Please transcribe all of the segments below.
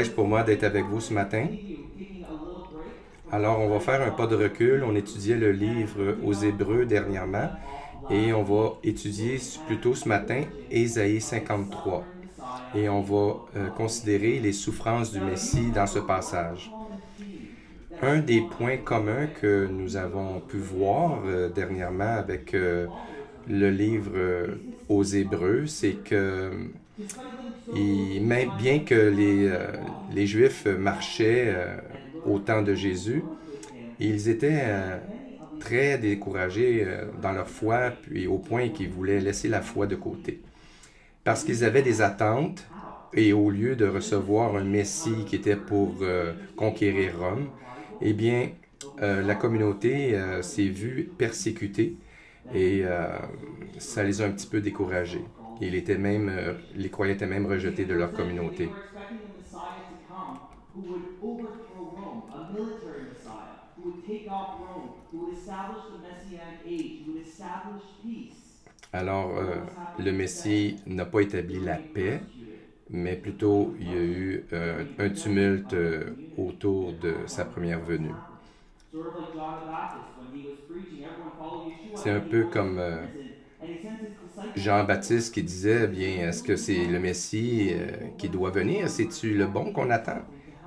privilège pour moi d'être avec vous ce matin. Alors, on va faire un pas de recul. On étudiait le livre aux Hébreux dernièrement et on va étudier plutôt ce matin Ésaïe 53. Et on va considérer les souffrances du Messie dans ce passage. Un des points communs que nous avons pu voir dernièrement avec le livre aux Hébreux, c'est que bien que les Juifs marchaient au temps de Jésus, ils étaient très découragés dans leur foi, puis au point qu'ils voulaient laisser la foi de côté. Parce qu'ils avaient des attentes, et au lieu de recevoir un Messie qui était pour conquérir Rome, eh bien, la communauté s'est vue persécutée et ça les a un petit peu découragés. Les croyants étaient même rejetés de leur communauté. Alors, le Messie n'a pas établi la paix, mais plutôt il y a eu un tumulte autour de sa première venue. C'est un peu comme Jean-Baptiste qui disait, eh bien, est-ce que c'est le Messie qui doit venir? C'est-tu le bon qu'on attend?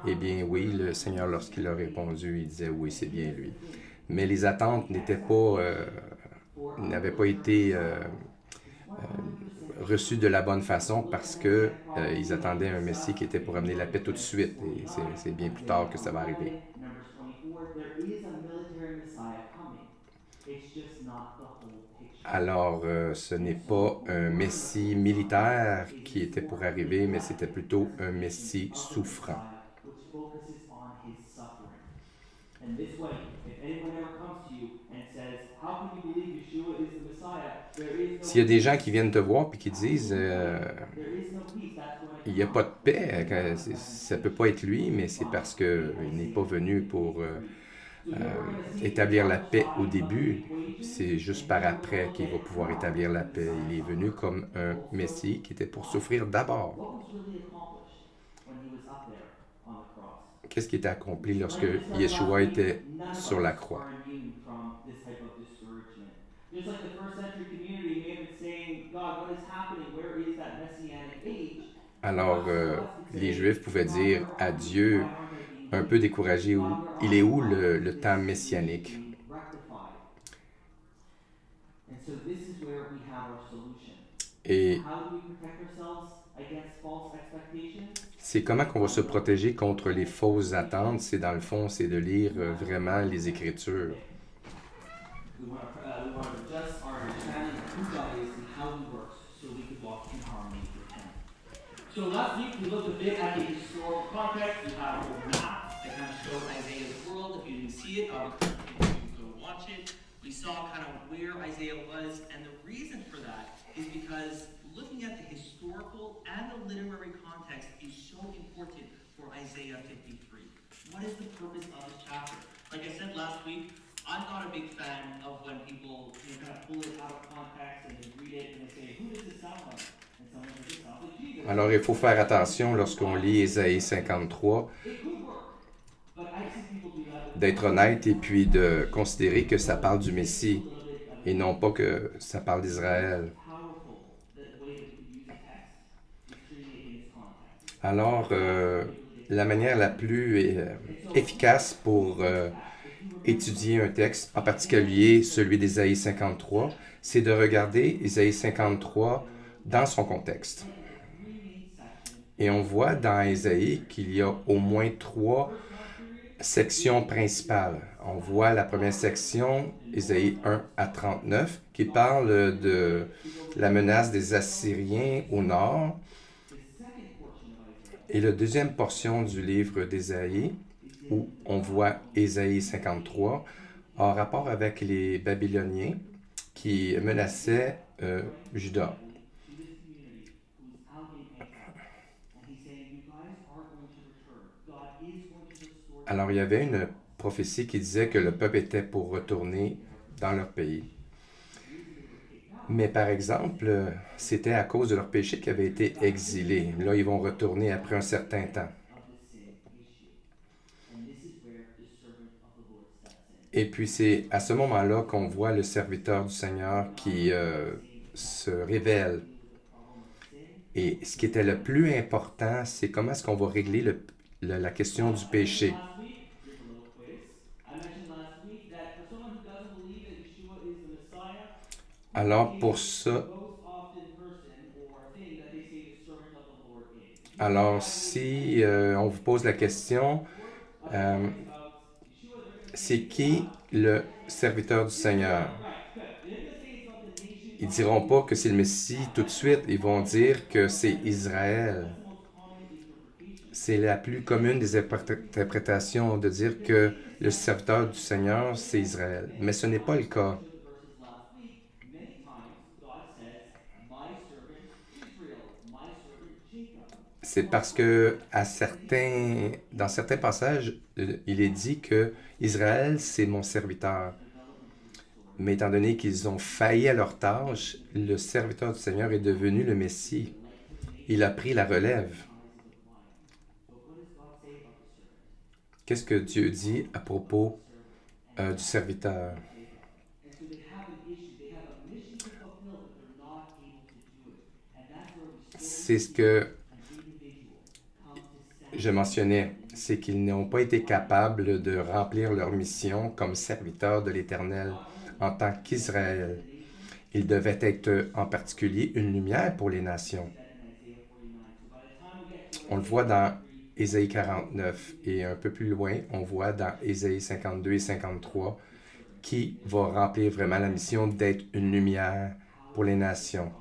Eh bien, oui, le Seigneur, lorsqu'il a répondu, il disait, oui, c'est bien lui. Mais les attentes n'avaient pas été reçues de la bonne façon parce que ils attendaient un Messie qui était pour amener la paix tout de suite. Et c'est bien plus tard que ça va arriver. Alors, ce n'est pas un Messie militaire qui était pour arriver, mais c'était plutôt un Messie souffrant. S'il y a des gens qui viennent te voir et qui disent il n'y a pas de paix, ça ne peut pas être lui, mais c'est parce qu'il n'est pas venu pour établir la paix au début. C'est juste par après qu'il va pouvoir établir la paix. Il est venu comme un Messie qui était pour souffrir d'abord. Qu'est-ce qui était accompli lorsque Yeshua était sur la croix? Alors, les Juifs pouvaient dire à Dieu, un peu découragé, il est où le temps messianique? Et c'est comment qu'on va se protéger contre les fausses attentes? C'est dans le fond, c'est de lire vraiment les Écritures. So last week we looked a bit at the historical context. We have a map that kind of shows Isaiah's world. If you didn't see it, you can go watch it. We saw kind of where Isaiah was, and the reason for that is because looking at the historical and the literary context is so important for Isaiah 53. What is the purpose of this chapter? Like I said last week, I'm not a big fan of when people kind of pull it out of context and they read it and they say, who does this sound like? Alors, il faut faire attention lorsqu'on lit Ésaïe 53, d'être honnête et puis de considérer que ça parle du Messie et non pas que ça parle d'Israël. Alors, la manière la plus efficace pour étudier un texte, en particulier celui d'Ésaïe 53, c'est de regarder Ésaïe 53 dans son contexte. Et on voit dans Ésaïe qu'il y a au moins 3 sections principales. On voit la première section, Ésaïe 1 à 39, qui parle de la menace des Assyriens au nord. Et la deuxième portion du livre d'Ésaïe, où on voit Ésaïe 53, en rapport avec les Babyloniens qui menaçaient Juda. Alors, il y avait une prophétie qui disait que le peuple était pour retourner dans leur pays. Mais par exemple, c'était à cause de leur péché qu'ils avaient été exilés. Là, ils vont retourner après un certain temps. Et puis c'est à ce moment-là qu'on voit le serviteur du Seigneur qui se révèle. Et ce qui était le plus important, c'est comment est-ce qu'on va régler la question du péché. Last week, here's a little quiz. I mentioned last week that for someone who doesn't believe that Yeshua is the Messiah, Alors pour ça, most often person or thing that they say the servant of the Lord is. alors si on vous pose la question, euh, c'est qui le serviteur du Seigneur? Ils diront pas que c'est le Messie tout de suite, ils vont dire que c'est Israël. C'est la plus commune des interprétations de dire que le serviteur du Seigneur, c'est Israël. Mais ce n'est pas le cas. C'est parce que dans certains passages, il est dit que Israël, c'est mon serviteur. Mais étant donné qu'ils ont failli à leur tâche, le serviteur du Seigneur est devenu le Messie. Il a pris la relève. Qu'est-ce que Dieu dit à propos du serviteur? C'est ce que je mentionnais, c'est qu'ils n'ont pas été capables de remplir leur mission comme serviteurs de l'Éternel en tant qu'Israël. Ils devaient être en particulier une lumière pour les nations. On le voit dans Ésaïe 49 et un peu plus loin, on voit dans Ésaïe 52 et 53 qui va remplir vraiment la mission d'être une lumière pour les nations.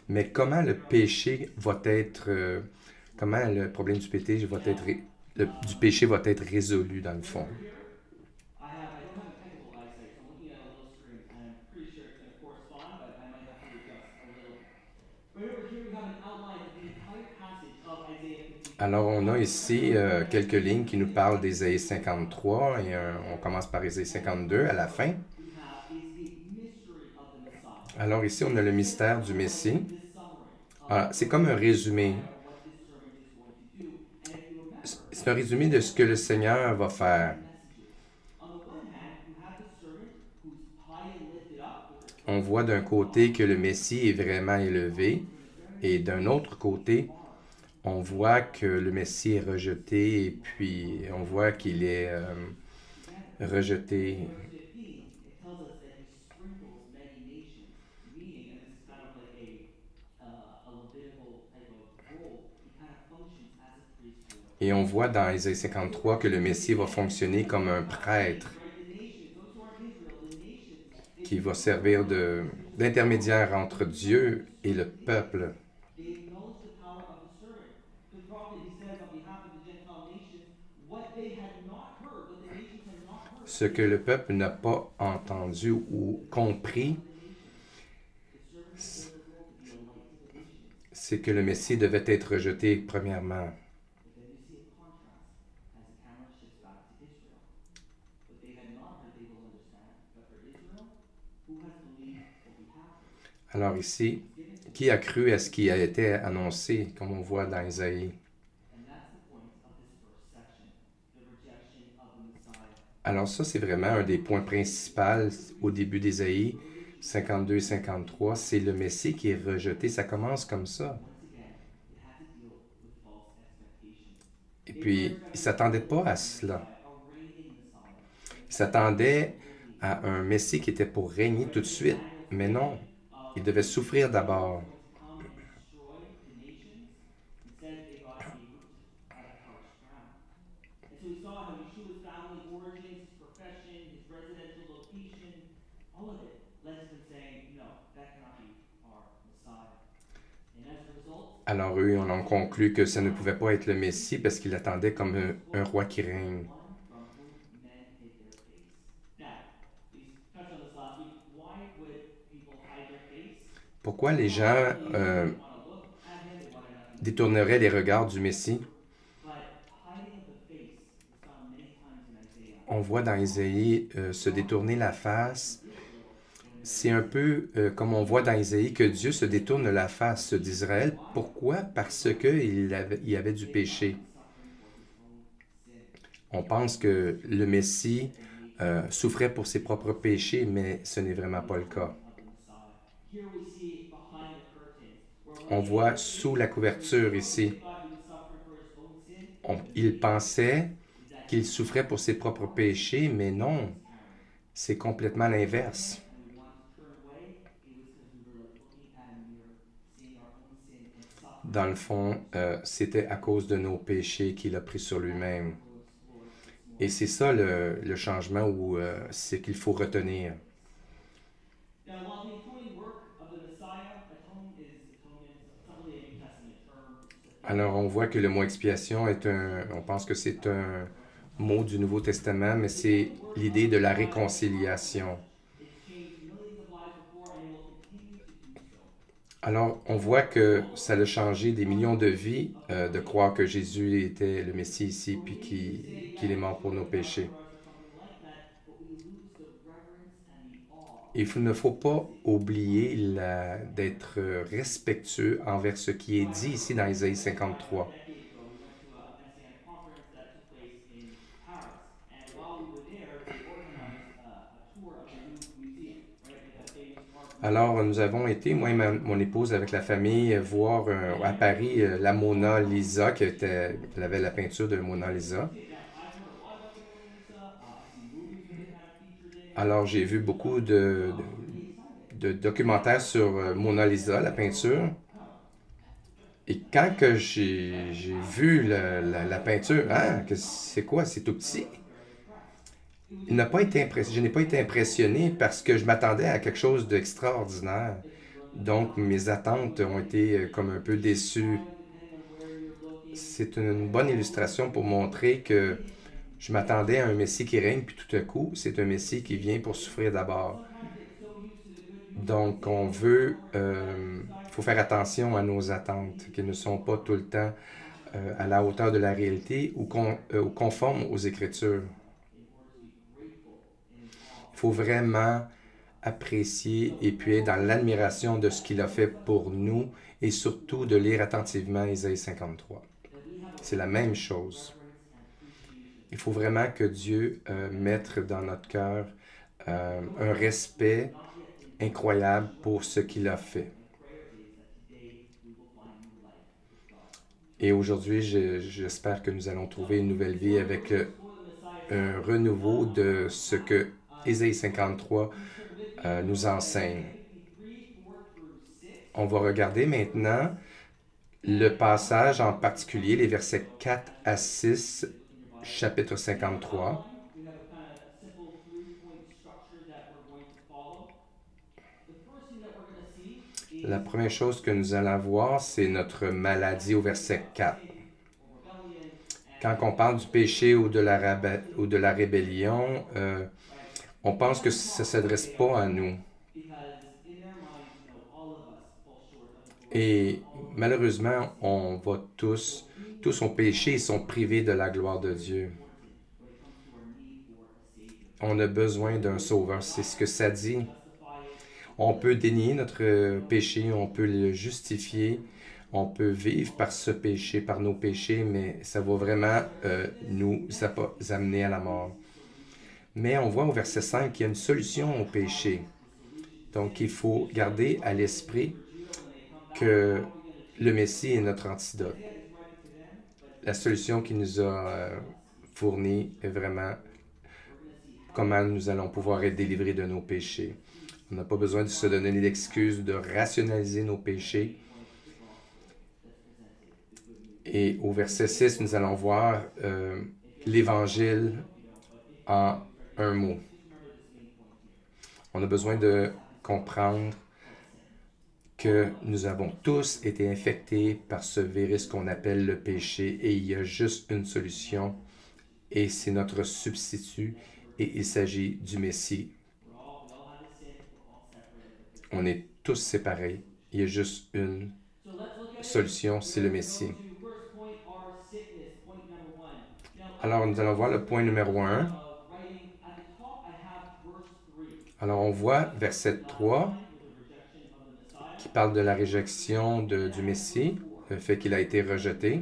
Mais comment le péché va être, comment le problème du péché va être, du péché va être résolu dans le fond? Alors, on a ici quelques lignes qui nous parlent d'Ésaïe 53 et on commence par Ésaïe 52 à la fin. Alors ici, on a le mystère du Messie. C'est comme un résumé. C'est un résumé de ce que le Seigneur va faire. On voit d'un côté que le Messie est vraiment élevé et d'un autre côté, on voit que le Messie est rejeté et puis on voit qu'il est rejeté. Et on voit dans Ésaïe 53 que le Messie va fonctionner comme un prêtre qui va servir d'intermédiaire entre Dieu et le peuple. Ce que le peuple n'a pas entendu ou compris, c'est que le Messie devait être rejeté premièrement. Alors ici, qui a cru à ce qui a été annoncé, comme on voit dans Isaïe? Alors ça, c'est vraiment un des points principaux au début d'Ésaïe 52 et 53. C'est le Messie qui est rejeté. Ça commence comme ça. Et puis, ils ne s'attendaient pas à cela. Ils s'attendaient à un Messie qui était pour régner tout de suite. Mais non, il devait souffrir d'abord. Alors eux, on en conclut que ça ne pouvait pas être le Messie parce qu'il attendait comme un roi qui règne. Pourquoi les gens détourneraient les regards du Messie? On voit dans Isaïe se détourner la face. C'est un peu comme on voit dans Isaïe que Dieu se détourne la face d'Israël. Pourquoi? Parce qu'il y avait du péché. On pense que le Messie souffrait pour ses propres péchés, mais ce n'est vraiment pas le cas. Here we see behind the curtains, where what On they voit believed sous la couverture was the ici. God who was suffering for his own sin. Il pensait Is that qu'il souffrait pour ses propres péchés, mais non, c'est complètement l'inverse. we would want to turn away, it was because we were like looking at a mirror, seeing our own sin and suffering. Dans le fond, c'était à cause de nos péchés qu'il a pris sur lui-même. We'll explore this more. Et c'est ça le changement où c'est qu'il faut retenir. Now, while the atoning work of the Messiah, atonement, it's not really a New Testament term. Alors on voit que le mot expiation on pense que c'est un mot du Nouveau Testament, mais c'est l'idée de la réconciliation. It's changed millions of lives before, and it will continue to do so. Alors on voit que ça a changé des millions de vies de croire que Jésus était le Messie ici, puis qu'il est mort pour nos péchés. Il ne faut pas oublier d'être respectueux envers ce qui est dit ici dans Isaïe 53. Alors, nous avons été, moi et mon épouse, avec la famille, voir à Paris la Mona Lisa, elle avait la peinture de Mona Lisa. Alors, j'ai vu beaucoup de documentaires sur Mona Lisa, la peinture. Et quand que j'ai vu la peinture, c'est quoi? C'est tout petit. Je n'ai pas été impressionné parce que je m'attendais à quelque chose d'extraordinaire. Donc, mes attentes ont été comme un peu déçues. C'est une bonne illustration pour montrer que je m'attendais à un Messie qui règne, puis tout à coup, c'est un Messie qui vient pour souffrir d'abord. Donc, faut faire attention à nos attentes, qui ne sont pas tout le temps à la hauteur de la réalité ou conformes aux Écritures. Il faut vraiment apprécier et puis être dans l'admiration de ce qu'il a fait pour nous et surtout de lire attentivement Isaïe 53. C'est la même chose. Il faut vraiment que Dieu mette dans notre cœur un respect incroyable pour ce qu'il a fait. Et aujourd'hui, j'espère que nous allons trouver une nouvelle vie avec un renouveau de ce que Ésaïe 53 nous enseigne. On va regarder maintenant le passage en particulier, les versets 4 à 6, chapitre 53. La première chose que nous allons voir, c'est notre maladie au verset 4. Quand on parle du péché ou de la rébellion, on pense que ça ne s'adresse pas à nous. Et malheureusement, tous ont péché et sont privés de la gloire de Dieu. On a besoin d'un sauveur, c'est ce que ça dit. On peut dénier notre péché, on peut le justifier, on peut vivre par ce péché, par nos péchés, mais ça va vraiment nous amener à la mort. Mais on voit au verset 5 qu'il y a une solution au péché. Donc, il faut garder à l'esprit que le Messie est notre antidote. La solution qu'il nous a fournie est vraiment comment nous allons pouvoir être délivrés de nos péchés. On n'a pas besoin de se donner l'excuse de rationaliser nos péchés. Et au verset 6, nous allons voir l'Évangile en un mot. On a besoin de comprendre que nous avons tous été infectés par ce virus qu'on appelle le péché et il y a juste une solution et c'est notre substitut et il s'agit du Messie. On est tous séparés. Il y a juste une solution, c'est le Messie. Alors, nous allons voir le point numéro 1. Alors, on voit verset 3 qui parle de la réjection du Messie, le fait qu'il a été rejeté.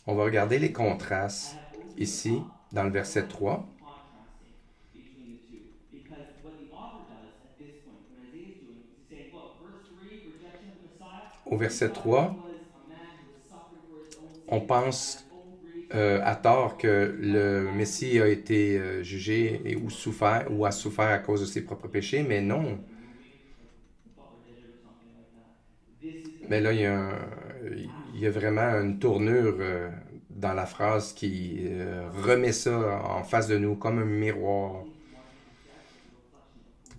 On va regarder les contrastes. ici, dans le verset 3. contrasting between the two. Because what the author does at this point, what Isaiah is doing, is he's saying, look, verse 3, rejection of the Messiah, Au we verset thought he 3, was a man who was suffering for his own on sins, pense his own grief, à tort que le Messie a été jugé ou souffert ou a souffert à cause de ses propres péchés, mais non. movie, like the Butler did it or something like that. This is the Mais là, il y a vraiment une tournure dans la phrase qui remet ça en face de nous comme un miroir.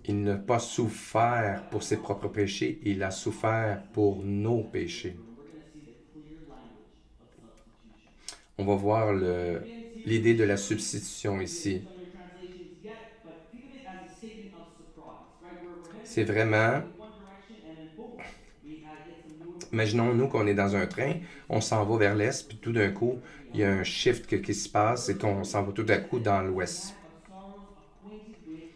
Il n'a pas souffert pour ses propres péchés, il a souffert pour nos péchés. we're going to see the clear language of substitution. On va voir l'idée de la substitution ici. Some of your translations get it, but think of it as a statement of surprise, right? We're heading C'est vraiment, in one direction and then boom, we get some new information. imaginons-nous qu'on est dans un train, on s'en va vers l'est, puis tout d'un coup, il y a un shift qui se passe et qu'on s'en va tout à coup dans l'ouest. Of sorrows acquainted with grief.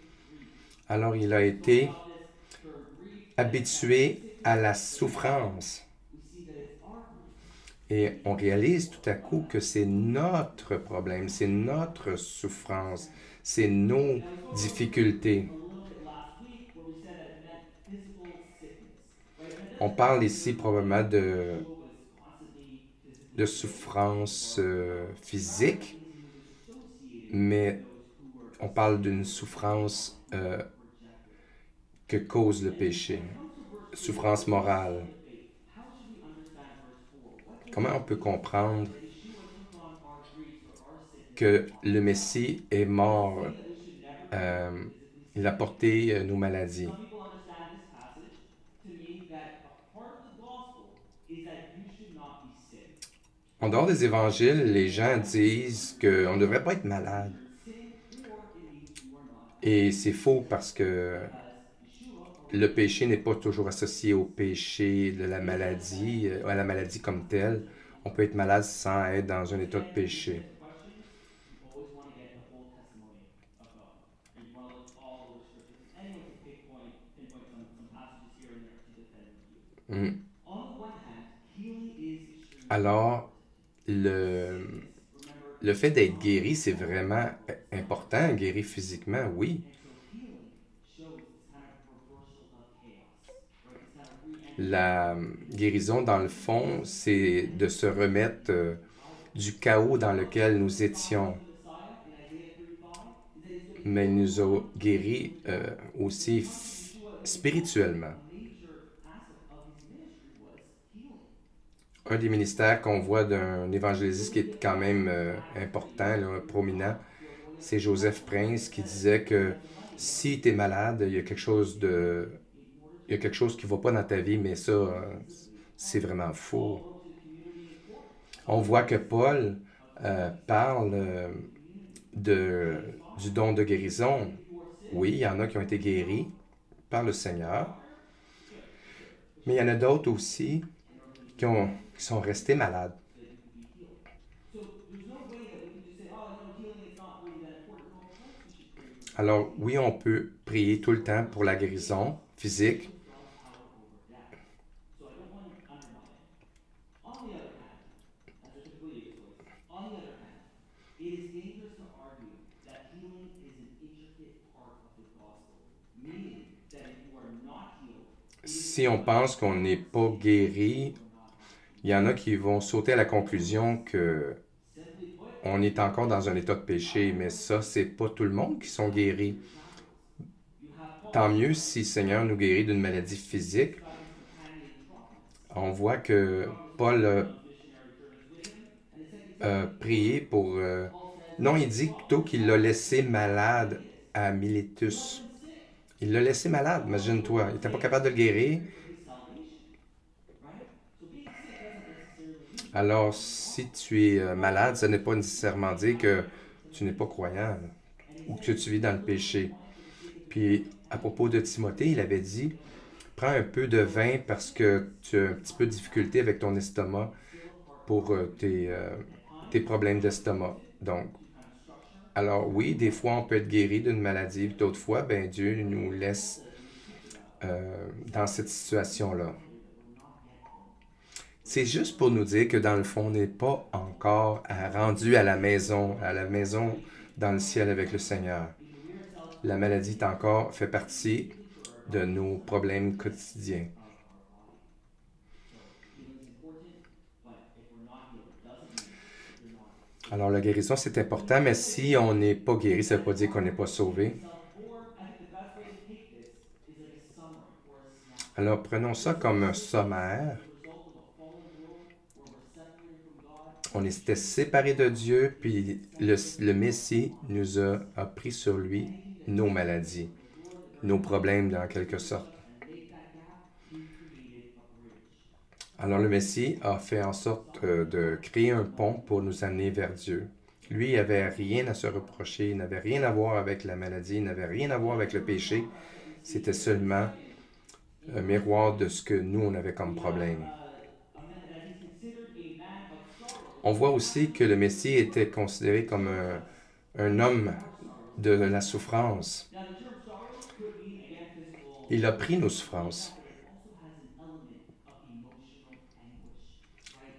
Alors il a été About this for grief, habitué à la souffrance. we see that it's our grief. Et on réalise tout à coup que c'est notre problème, c'est notre souffrance, c'est nos difficultés. A little bit last week where we said that it meant physical sickness, right? And it On parle ici probablement de was constantly physically souffrance physique, associated mais with those who were on parle d'une souffrance rejected. que cause le péché, souffrance morale. How should we understand verse 4? What Comment on peut comprendre that Yeshua took on our griefs or our sickness? que le Messie est mort, That we should never il a porté nos maladies? Some people understand this passage to mean that a part of the gospel is that you should not be sick. En dehors des évangiles, les gens disent qu'on ne devrait pas être malade. Sin or it means you are not. Et c'est faux parce que Because Yeshua or le péché n'est pas toujours associé au péché de la maladie, à la maladie comme telle. On peut être malade sans être dans un état de péché. question, you always want to get the whole testimony of God. And you want to look all over scripture. Anyone can pinpoint some passages here and there to defend you. Mm. On the one hand, healing is extremely Alors, Remember, le fait d'être guéri, c'est vraiment important. Guéri physiquement, oui. and so healing shows this kind of reversal of chaos, right? This kind of re-entry La guérison, dans le fond, c'est de se remettre du chaos dans lequel nous étions. of the Messiah in Isaiah 35 is that he's Mais il nous a guéris aussi spirituellement. a major aspect of his ministry was healing. Un des ministères qu'on voit d'un évangéliste qui est quand même important, là, prominent, c'est Joseph Prince qui disait que si tu es malade, il y a quelque chose qui ne va pas dans ta vie, mais ça, c'est vraiment faux. On voit que Paul parle du don de guérison. Oui, il y en a qui ont été guéris par le Seigneur, mais il y en a d'autres aussi qui sont restés malades. So there's no way that we can just say, oh, healing is not really that important. No, of course we should pray for Alors oui, on peut prier tout le temps pour la guérison physique, God's power over death. So I don't want to undermine it. On the other hand, as a completely choice, on the other hand, it is dangerous to argue that healing is an intricate part of the gospel, meaning that if you are not healed, si on pense qu'on n'est pas guéri, il y en a qui vont sauter à la conclusion que simply put, on est encore dans un état de péché, mais ça, c'est pas tout le monde qui sont guéris. you have Paul Tant mieux si le Seigneur nous guérit d'une maladie physique. describing some companion trauma. On voit que Paul a Missionary journeys with him, and the second prié pour... non, il dit plutôt qu'il l'a laissé malade à Milétus. Il l'a laissé malade, imagine-toi. Il n'était pas capable de le guérir. Alors, si tu es malade, ça n'est pas nécessairement dire que tu n'es pas croyant là, ou que tu vis dans le péché. Puis, à propos de Timothée, il avait dit, prends un peu de vin parce que tu as un petit peu de difficulté avec ton estomac pour tes problèmes d'estomac. Donc, alors oui, des fois, on peut être guéri d'une maladie, puis d'autres fois, ben Dieu nous laisse dans cette situation-là. C'est juste pour nous dire que dans le fond, on n'est pas encore rendu à la maison dans le ciel avec le Seigneur. La maladie fait partie de nos problèmes quotidiens. Alors la guérison, c'est important, mais si on n'est pas guéri, ça ne veut pas dire qu'on n'est pas sauvé. Alors prenons ça comme un sommaire. On était séparés de Dieu, puis le Messie a pris sur lui nos maladies, nos problèmes en quelque sorte. Alors le Messie a fait en sorte de créer un pont pour nous amener vers Dieu. Lui, il n'avait rien à se reprocher, il n'avait rien à voir avec la maladie, il n'avait rien à voir avec le péché. C'était seulement un miroir de ce que nous, on avait comme problème. On voit aussi que le Messie était considéré comme un homme de la souffrance. Il a pris nos souffrances.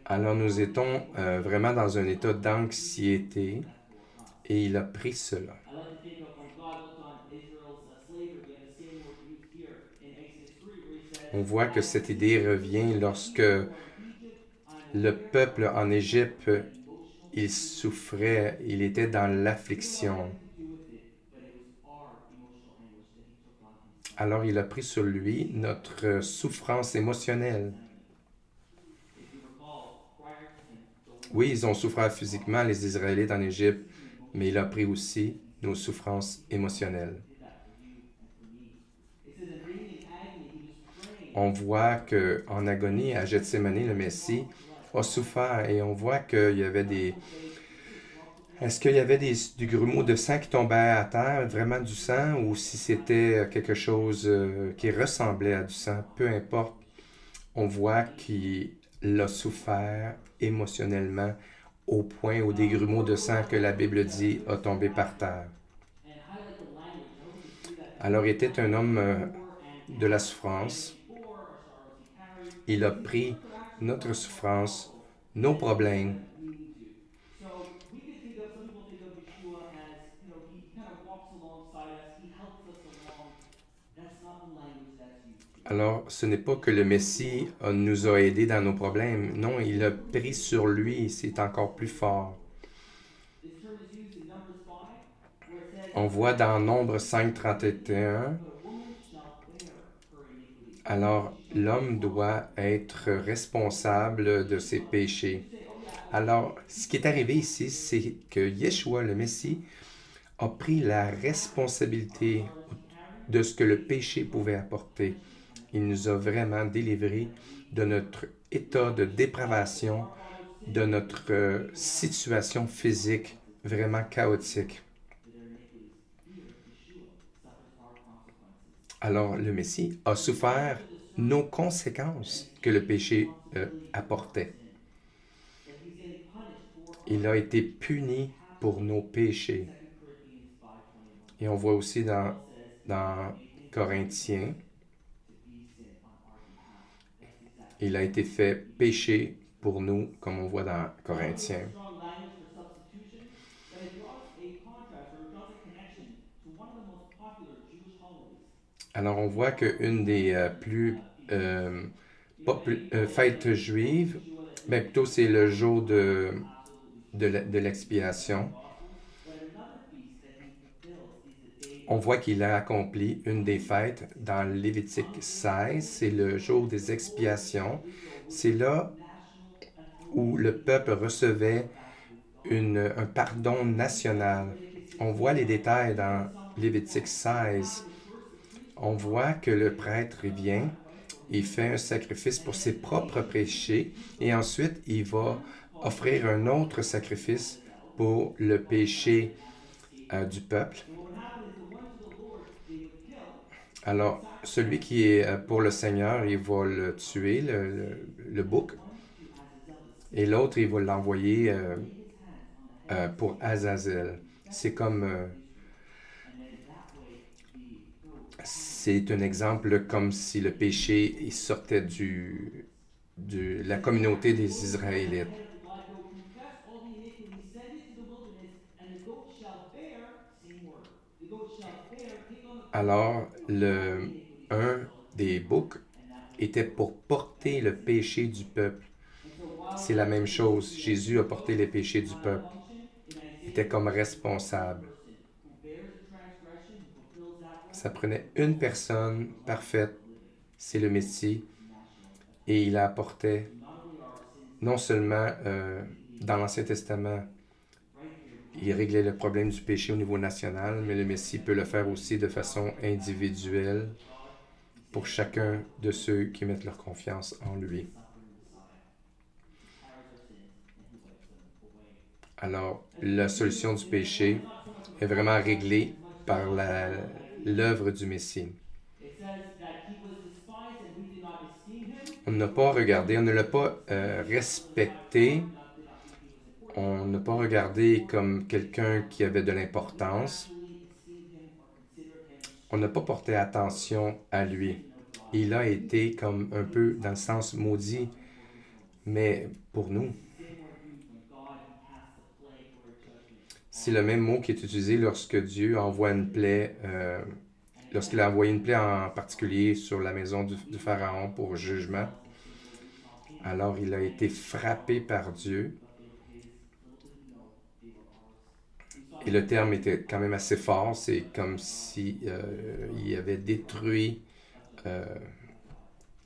Alors nous étions vraiment dans un état d'anxiété et il a pris cela. On voit que cette idée revient lorsque le peuple en Égypte, il souffrait, il était dans l'affliction. Alors il a pris sur lui notre souffrance émotionnelle. Oui, ils ont souffert physiquement, les Israélites en Égypte, mais il a pris aussi nos souffrances émotionnelles. On voit qu'en agonie, à Gethsémani, le Messie a souffert et on voit qu'il y avait des... Est-ce qu'il y avait du grumeau de sang qui tombait à terre, vraiment du sang, ou si c'était quelque chose qui ressemblait à du sang, peu importe, on voit qu'il a souffert émotionnellement au point où des grumeaux de sang que la Bible dit a tombé par terre. Alors il était un homme de la souffrance. Il a pris notre souffrance, nos problèmes. Alors, ce n'est pas que le Messie nous a aidés dans nos problèmes. Non, il a pris sur lui, c'est encore plus fort. On voit dans Nombre 5, 31, alors l'homme doit être responsable de ses péchés. Alors, ce qui est arrivé ici, c'est que Yeshua, le Messie, a pris la responsabilité de ce que le péché pouvait apporter. Il nous a vraiment délivrés de notre état de dépravation, de notre situation physique vraiment chaotique. Alors, le Messie a souffert nos conséquences que le péché apportait. Il a été puni pour nos péchés. Et on voit aussi dans Corinthiens, il a été fait péché pour nous, comme on voit dans Corinthiens. Alors, on voit qu'une des fêtes juives, ben plutôt c'est le jour de l'expiation. On voit qu'il a accompli une des fêtes dans Lévitique 16, c'est le jour des expiations. C'est là où le peuple recevait un pardon national. On voit les détails dans Lévitique 16. On voit que le prêtre vient, il fait un sacrifice pour ses propres péchés et ensuite il va offrir un autre sacrifice pour le péché du peuple. Alors, celui qui est pour le Seigneur, il va le tuer, le bouc, et l'autre, il va l'envoyer pour Azazel. C'est c'est un exemple comme si le péché il sortait de la communauté des Israélites. Alors, un des boucs était pour porter le péché du peuple. C'est la même chose. Jésus a porté les péchés du peuple. Il était comme responsable. Ça prenait une personne parfaite, c'est le Messie, et il apportait non seulement dans l'Ancien Testament, il réglait le problème du péché au niveau national, mais le Messie peut le faire aussi de façon individuelle pour chacun de ceux qui mettent leur confiance en lui. Alors, la solution du péché est vraiment réglée par l'œuvre du Messie. On n'a pas regardé, on ne l'a pas respecté, on n'a pas regardé comme quelqu'un qui avait de l'importance. On n'a pas porté attention à lui. Il a été comme un peu dans le sens maudit, mais pour nous, c'est le même mot qui est utilisé lorsque Dieu envoie une plaie, lorsqu'il a envoyé une plaie en particulier sur la maison du Pharaon pour jugement. Alors il a été frappé par Dieu. Et le terme était quand même assez fort. C'est comme si il avait détruit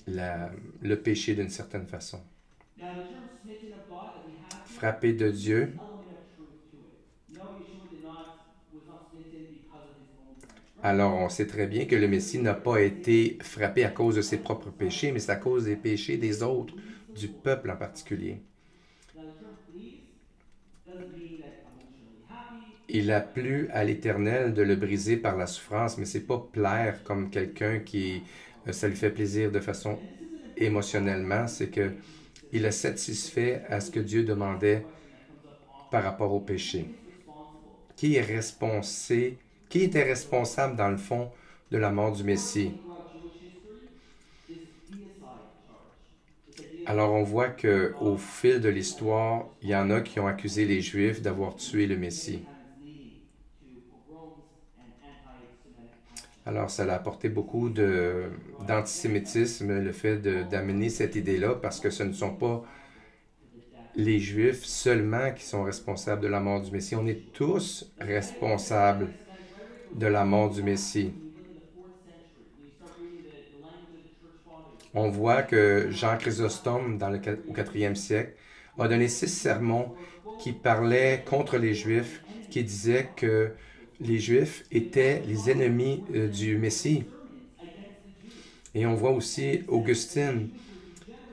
le péché d'une certaine façon. Frappé de Dieu. Alors, on sait très bien que le Messie n'a pas été frappé à cause de ses propres péchés, mais c'est à cause des péchés des autres, du peuple en particulier. Il a plu à l'Éternel de le briser par la souffrance, mais c'est pas plaire comme quelqu'un qui ça lui fait plaisir de façon émotionnellement, c'est que il a satisfait à ce que Dieu demandait par rapport au péché. Qui était responsable dans le fond de la mort du Messie? Alors on voit qu'au fil de l'histoire, il y en a qui ont accusé les Juifs d'avoir tué le Messie. Alors ça a apporté beaucoup d'antisémitisme, le fait d'amener cette idée-là, parce que ce ne sont pas les Juifs seulement qui sont responsables de la mort du Messie. On est tous responsables de la mort du Messie. On voit que Jean Chrysostome, au 4e siècle, a donné 6 sermons qui parlaient contre les Juifs, qui disaient que les Juifs étaient les ennemis du Messie. Et on voit aussi Augustine,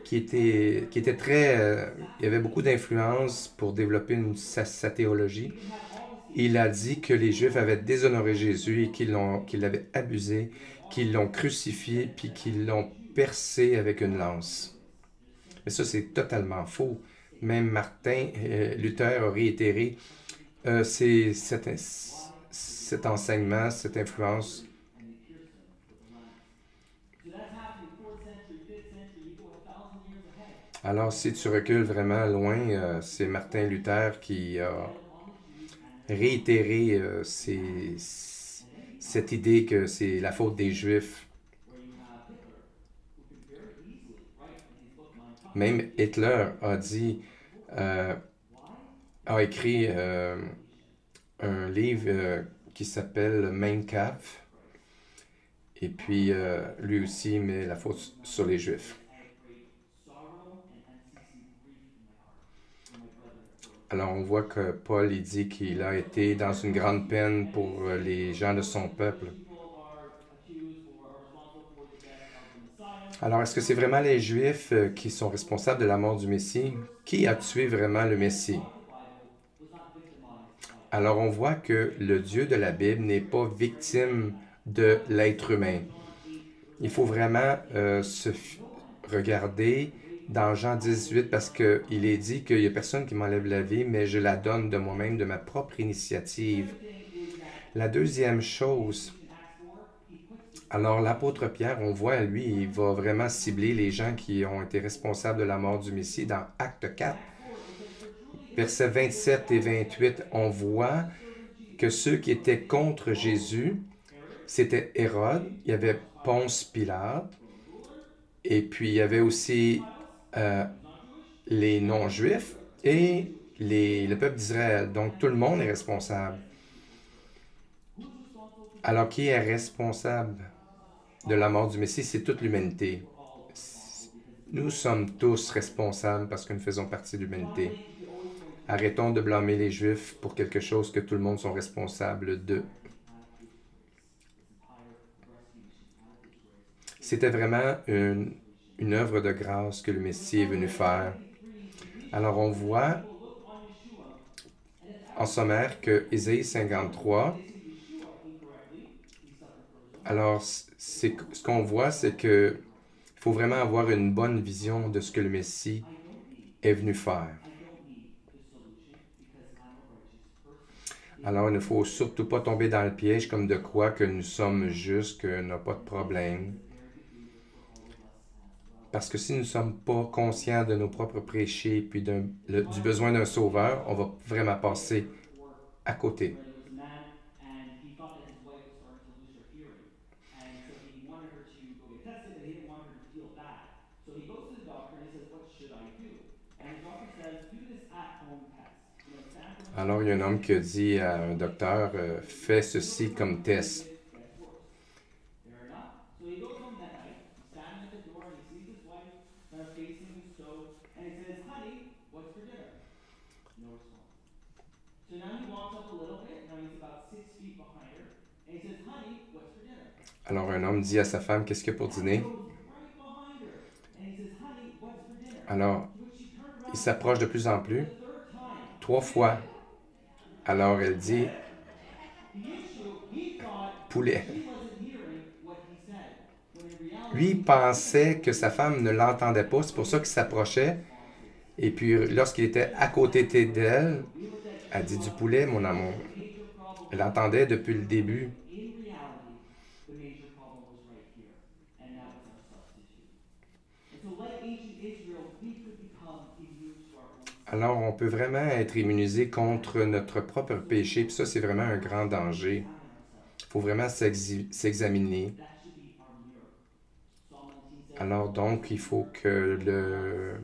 qui était très... il avait beaucoup d'influence pour développer sa théologie. Il a dit que les Juifs avaient déshonoré Jésus et qu'ils l'avaient abusé, qu'ils l'ont crucifié, puis qu'ils l'ont percé avec une lance. Mais ça, c'est totalement faux. Même Martin Luther a réitéré cet enseignement, cette influence. Alors, si tu recules vraiment loin, c'est Martin Luther qui a réitéré cette idée que c'est la faute des Juifs. Même Hitler a écrit un livre qui s'appelle Mein Kampf, et puis lui aussi met la faute sur les Juifs. Alors on voit que Paul il dit qu'il a été dans une grande peine pour les gens de son peuple. Alors est-ce que c'est vraiment les Juifs qui sont responsables de la mort du Messie? Qui a tué vraiment le Messie? Alors on voit que le Dieu de la Bible n'est pas victime de l'être humain. Il faut vraiment regarder dans Jean 18, parce qu'il est dit qu'il n'y a personne qui m'enlève la vie, mais je la donne de moi-même, de ma propre initiative. La deuxième chose, Alors l'apôtre Pierre, on voit, lui, il va vraiment cibler les gens qui ont été responsables de la mort du Messie dans Acte 4. Versets 27 et 28, on voit que ceux qui étaient contre Jésus, c'était Hérode, il y avait Ponce Pilate, et puis il y avait aussi les non-juifs et le peuple d'Israël. Donc tout le monde est responsable. Alors qui est responsable de la mort du Messie? C'est toute l'humanité. Nous sommes tous responsables parce que nous faisons partie de l'humanité. Arrêtons de blâmer les Juifs pour quelque chose que tout le monde sont responsables de. C'était vraiment une œuvre de grâce que le Messie est venu faire. Alors on voit en sommaire que Ésaïe 53, alors ce qu'on voit, c'est que il faut vraiment avoir une bonne vision de ce que le Messie est venu faire. Alors, il ne faut surtout pas tomber dans le piège comme de quoi que nous sommes justes, qu'on n'a pas de problème. Parce que si nous ne sommes pas conscients de nos propres péchés puis du besoin d'un sauveur, on va vraiment passer à côté. Alors, il y a un homme qui a dit à un docteur, fais ceci comme test. Alors, un homme dit à sa femme, qu'est-ce qu'il y a pour dîner? Alors, il s'approche de plus en plus, 3 fois. Alors, elle dit, poulet. Lui pensait que sa femme ne l'entendait pas, c'est pour ça qu'il s'approchait. Et puis, lorsqu'il était à côté d'elle, elle dit du poulet, mon amour. Elle entendait depuis le début. Alors, on peut vraiment être immunisé contre notre propre péché, puis ça, c'est vraiment un grand danger. Il faut vraiment s'examiner. Alors, donc, il faut que le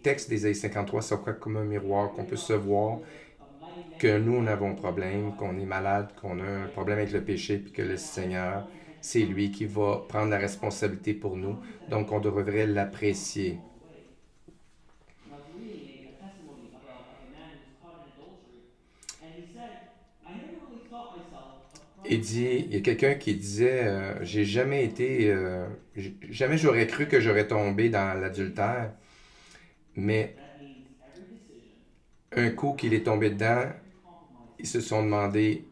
texte d'Ésaïe 53 soit comme un miroir, qu'on puisse se voir que nous, on avons un problème, qu'on est malade, qu'on a un problème avec le péché, puis que le Seigneur, c'est lui qui va prendre la responsabilité pour nous. Donc, on devrait l'apprécier. Il y a quelqu'un qui disait, j'ai jamais été, jamais j'aurais cru que j'aurais tombé dans l'adultère, mais un coup qu'il est tombé dedans, ils se sont demandé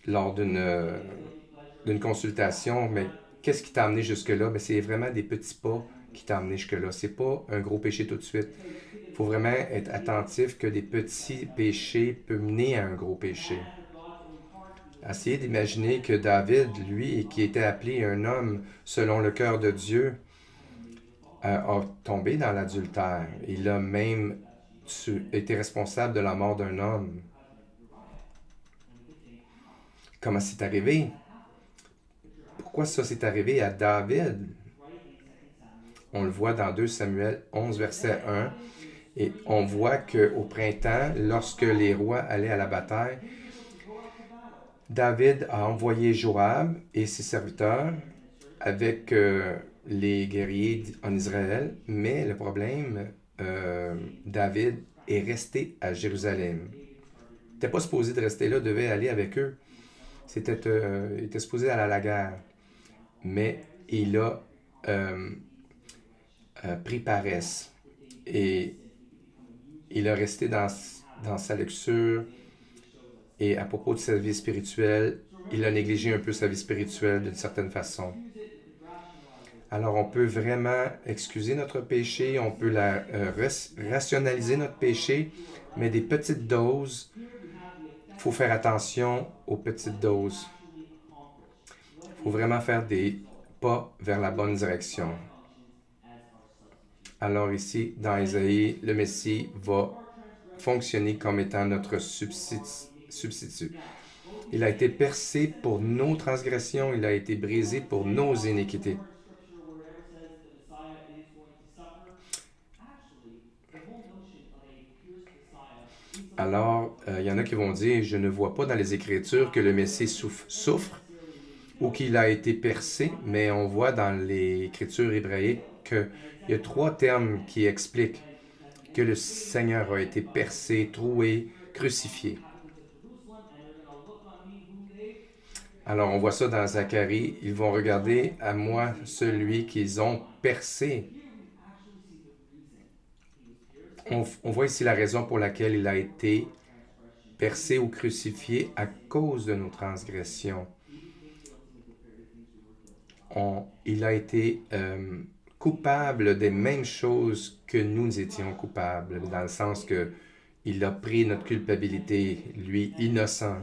lors d'une consultation, mais qu'est-ce qui t'a amené jusque-là? Mais c'est vraiment des petits pas qui t'ont amené jusque-là. C'est pas un gros péché tout de suite. Il faut vraiment être attentif que des petits péchés peuvent mener à un gros péché. Essayez d'imaginer que David, lui, qui était appelé un homme selon le cœur de Dieu, a tombé dans l'adultère. Il a même été responsable de la mort d'un homme. Comment c'est arrivé? Pourquoi ça s'est arrivé à David? On le voit dans 2 Samuel 11, verset 1. Et on voit qu'au printemps, lorsque les rois allaient à la bataille, David a envoyé Joab et ses serviteurs avec les guerriers en Israël, mais le problème, David est resté à Jérusalem. Il n'était pas supposé de rester là, devait aller avec eux. Il était supposé aller à la guerre, mais il a pris paresse et il a resté dans sa lecture. Et à propos de sa vie spirituelle, il a négligé un peu sa vie spirituelle d'une certaine façon. Alors, on peut vraiment excuser notre péché, on peut rationaliser notre péché, mais des petites doses, il faut faire attention aux petites doses. Il Il faut vraiment faire des pas vers la bonne direction. Alors ici, dans Isaïe, le Messie va fonctionner comme étant notre substitut. Il a été percé pour nos transgressions, il a été brisé pour nos iniquités. Alors, il y en a qui vont dire, je ne vois pas dans les Écritures que le Messie souffre ou qu'il a été percé, mais on voit dans les Écritures hébraïques qu'il y a 3 termes qui expliquent que le Seigneur a été percé, troué, crucifié. Alors, on voit ça dans Zacharie. Ils vont regarder à moi celui qu'ils ont percé. On voit ici la raison pour laquelle il a été percé ou crucifié à cause de nos transgressions. Il a été coupable des mêmes choses que nous étions coupables, dans le sens que il a pris notre culpabilité, lui innocent.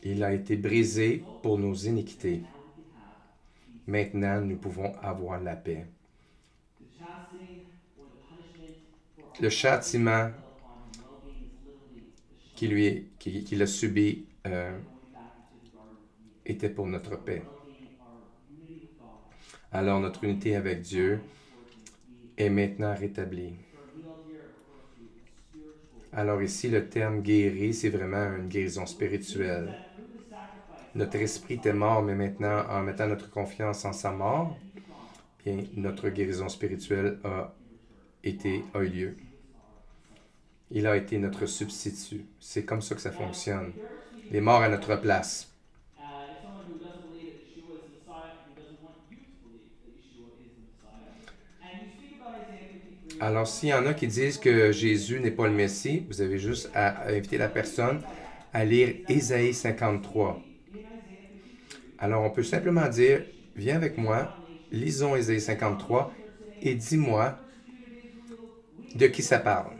Il a été brisé pour nos iniquités. Maintenant, nous pouvons avoir la paix. Le châtiment qu'il a subi était pour notre paix. Alors notre unité avec Dieu est maintenant rétablie. Alors ici, le terme guéri, c'est vraiment une guérison spirituelle. Notre esprit était mort, mais maintenant, en mettant notre confiance en sa mort, bien, notre guérison spirituelle a eu lieu. Il a été notre substitut. C'est comme ça que ça fonctionne. Il est mort à notre place. Alors, s'il y en a qui disent que Jésus n'est pas le Messie, vous avez juste à inviter la personne à lire Ésaïe 53. Alors, on peut simplement dire, viens avec moi, lisons Ésaïe 53 et dis-moi de qui ça parle.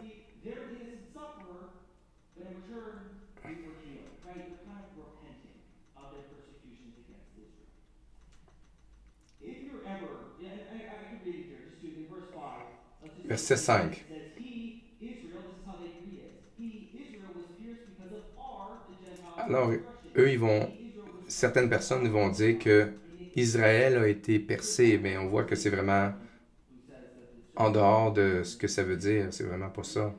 Verset 5. Alors, certaines personnes vont dire que Israël a été percé, mais on voit que c'est vraiment en dehors de ce que ça veut dire. C'est vraiment pas ça.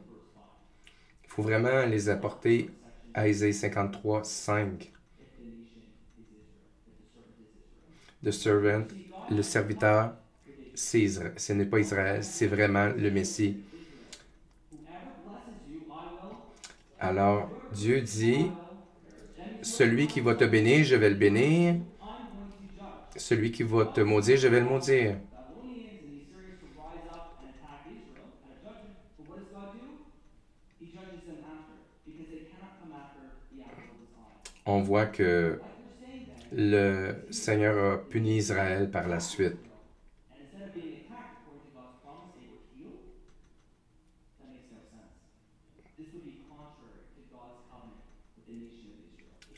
Il faut vraiment les apporter à Ésaïe 53, 5. The servant, le serviteur, ce n'est pas Israël, c'est vraiment le Messie. Alors, Dieu dit, celui qui va te bénir, je vais le bénir. Celui qui va te maudire, je vais le maudire. On voit que le Seigneur a puni Israël par la suite.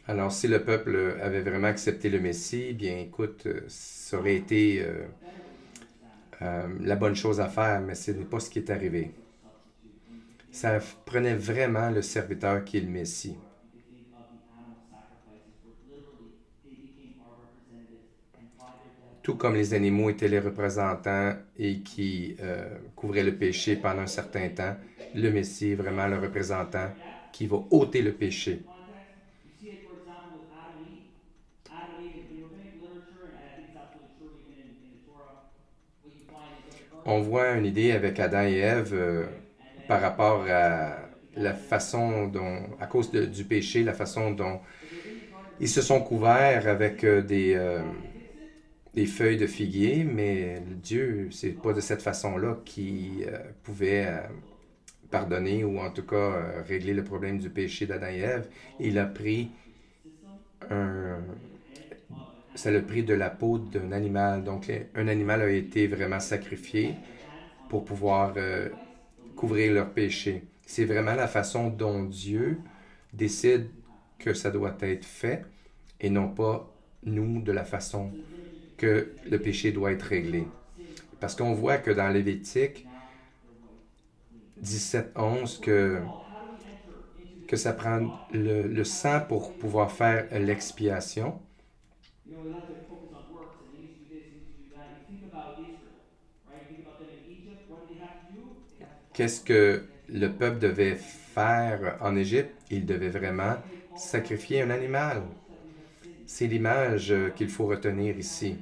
Alors, si le peuple avait vraiment accepté le Messie, bien écoute, ça aurait été la bonne chose à faire, mais ce n'est pas ce qui est arrivé. Ça prenait vraiment le serviteur qui est le Messie. Tout comme les animaux étaient les représentants et qui couvraient le péché pendant un certain temps, le Messie est vraiment le représentant qui va ôter le péché. On voit une idée avec Adam et Ève par rapport à la façon dont, à cause du péché, la façon dont ils se sont couverts avec des feuilles de figuier, mais Dieu, c'est pas de cette façon-là qu'il pouvait pardonner ou en tout cas régler le problème du péché d'Adam et Ève. Il a pris ça le prix de la peau d'un animal. Donc, un animal a été vraiment sacrifié pour pouvoir couvrir leur péché. C'est vraiment la façon dont Dieu décide que ça doit être fait. et non pas nous de la façon que le péché doit être réglé. Parce qu'on voit que dans Lévitique 17:11 que ça prend le sang pour pouvoir faire l'expiation. You know, we like to focus on works and they need to do this, they need to do that. You think about Israel, right? Think about them in Egypt. What do they have to do? They have to Qu'est-ce que le peuple devait faire en Égypte? Il devait vraiment sacrifier un animal. C'est l'image qu'il faut retenir ici.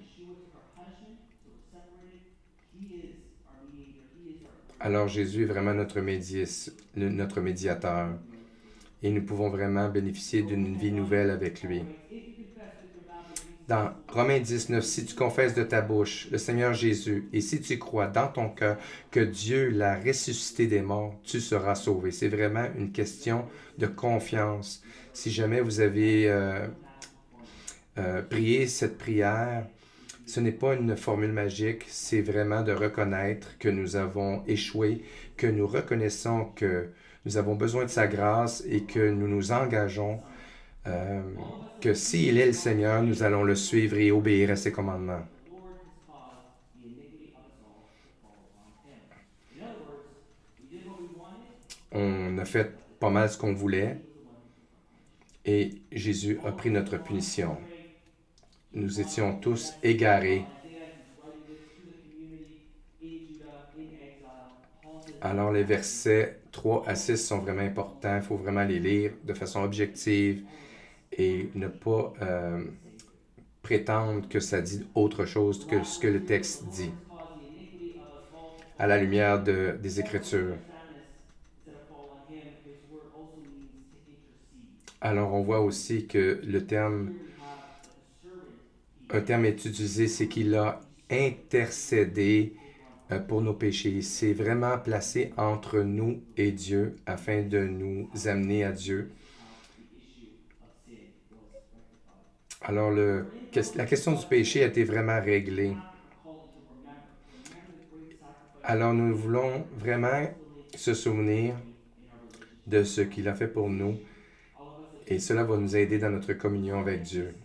Alors Jésus est vraiment notre médiateur et nous pouvons vraiment bénéficier d'une vie nouvelle avec lui. Dans Romains 19, si tu confesses de ta bouche le Seigneur Jésus et si tu crois dans ton cœur que Dieu l'a ressuscité des morts, tu seras sauvé. C'est vraiment une question de confiance. Si jamais vous avez prié cette prière, ce n'est pas une formule magique, c'est vraiment de reconnaître que nous avons échoué, que nous reconnaissons que nous avons besoin de sa grâce et que nous nous engageons que s'il est le Seigneur, nous allons le suivre et obéir à ses commandements. On a fait pas mal ce qu'on voulait et Jésus a pris notre punition. Nous étions tous égarés. Alors les versets 3 à 6 sont vraiment importants. Il faut vraiment les lire de façon objective et ne pas prétendre que ça dit autre chose que ce que le texte dit à la lumière des Écritures. Alors on voit aussi que un terme est utilisé, c'est qu'il a intercédé pour nos péchés. C'est vraiment placé entre nous et Dieu afin de nous amener à Dieu. Alors, la question du péché a été vraiment réglée. Alors, nous voulons vraiment se souvenir de ce qu'il a fait pour nous et cela va nous aider dans notre communion avec Dieu.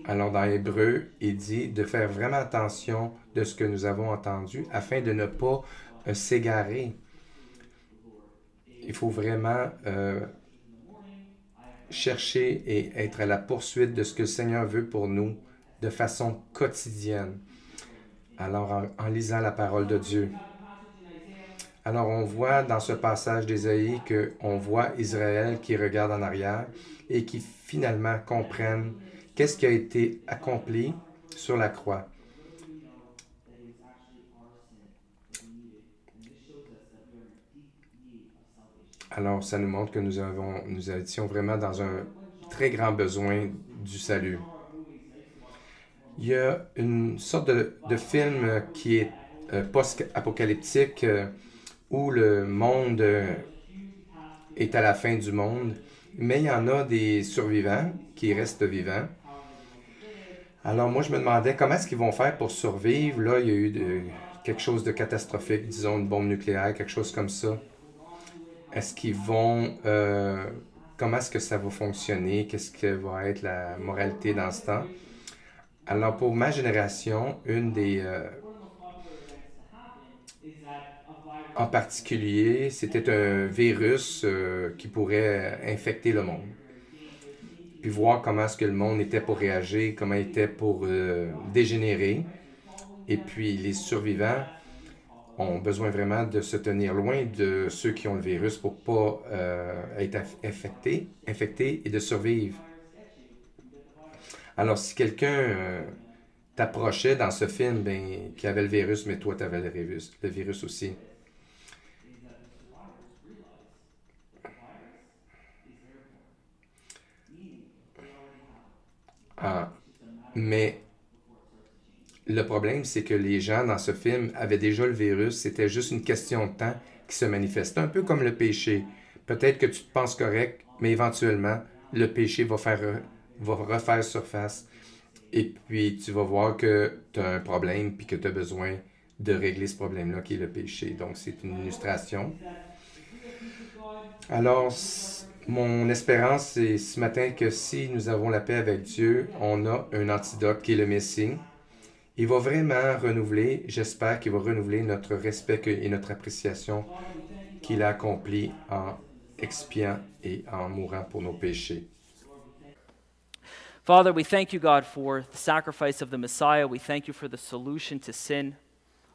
Alors, dans Hébreu, il dit de faire vraiment attention de ce que nous avons entendu afin de ne pas s'égarer. Il faut vraiment chercher et être à la poursuite de ce que le Seigneur veut pour nous de façon quotidienne. Alors, en lisant la parole de Dieu. Alors, on voit dans ce passage d'Ésaïe qu'on voit Israël qui regarde en arrière et qui finalement comprennent qu'est-ce qui a été accompli sur la croix. Alors, ça nous montre que nous étions vraiment dans un très grand besoin du salut. Il y a une sorte de film qui est post-apocalyptique où le monde est à la fin du monde, mais il y en a des survivants qui restent vivants. Alors, moi, je me demandais comment est-ce qu'ils vont faire pour survivre. Là, il y a eu quelque chose de catastrophique, disons une bombe nucléaire, quelque chose comme ça. Est-ce qu'ils vont... comment est-ce que ça va fonctionner? Qu'est-ce que va être la moralité dans ce temps? Alors, pour ma génération, en particulier, c'était un virus qui pourrait infecter le monde. Puis voir comment est-ce que le monde était pour réagir, comment il était pour dégénérer. Et puis, les survivants ont besoin vraiment de se tenir loin de ceux qui ont le virus pour ne pas être infectés et de survivre. Alors, si quelqu'un t'approchait dans ce film, ben, qui avait le virus, mais toi, tu avais le virus aussi. Mais le problème, c'est que les gens dans ce film avaient déjà le virus. C'était juste une question de temps qui se manifeste. Un peu comme le péché. Peut-être que tu te penses correct, mais éventuellement, le péché va refaire surface. Et puis, tu vas voir que tu as un problème puis que tu as besoin de régler ce problème-là qui est le péché. Donc, c'est une illustration. Alors, mon espérance, c'est ce matin que si nous avons la paix avec Dieu, on a un antidote qui est le Messie. Il va vraiment renouveler, j'espère qu'il va renouveler notre respect et notre appréciation qu'il a accompli en expiant et en mourant pour nos péchés. Father, we thank you, God, for the sacrifice of the Messiah. We thank you for the solution to sin.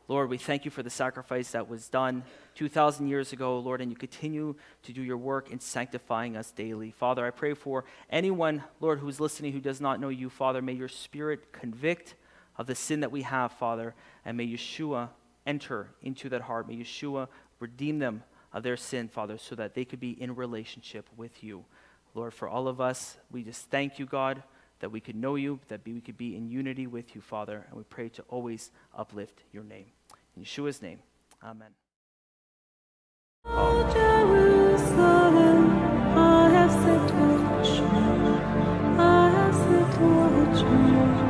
Lord, we thank you for the sacrifice that was done 2,000 years ago, Lord, and you continue to do your work in sanctifying us daily. Father, I pray for anyone, Lord, who's listening who does not know you, Father, may your Spirit convict of the sin that we have, Father, and may Yeshua enter into that heart. May Yeshua redeem them of their sin, Father, so that they could be in relationship with you. Lord, for all of us, we just thank you, God, that we could know you, that we could be in unity with you, Father, and we pray to always uplift your name. In Yeshua's name, amen. Oh, Jerusalem, I have set watch. I have set watch.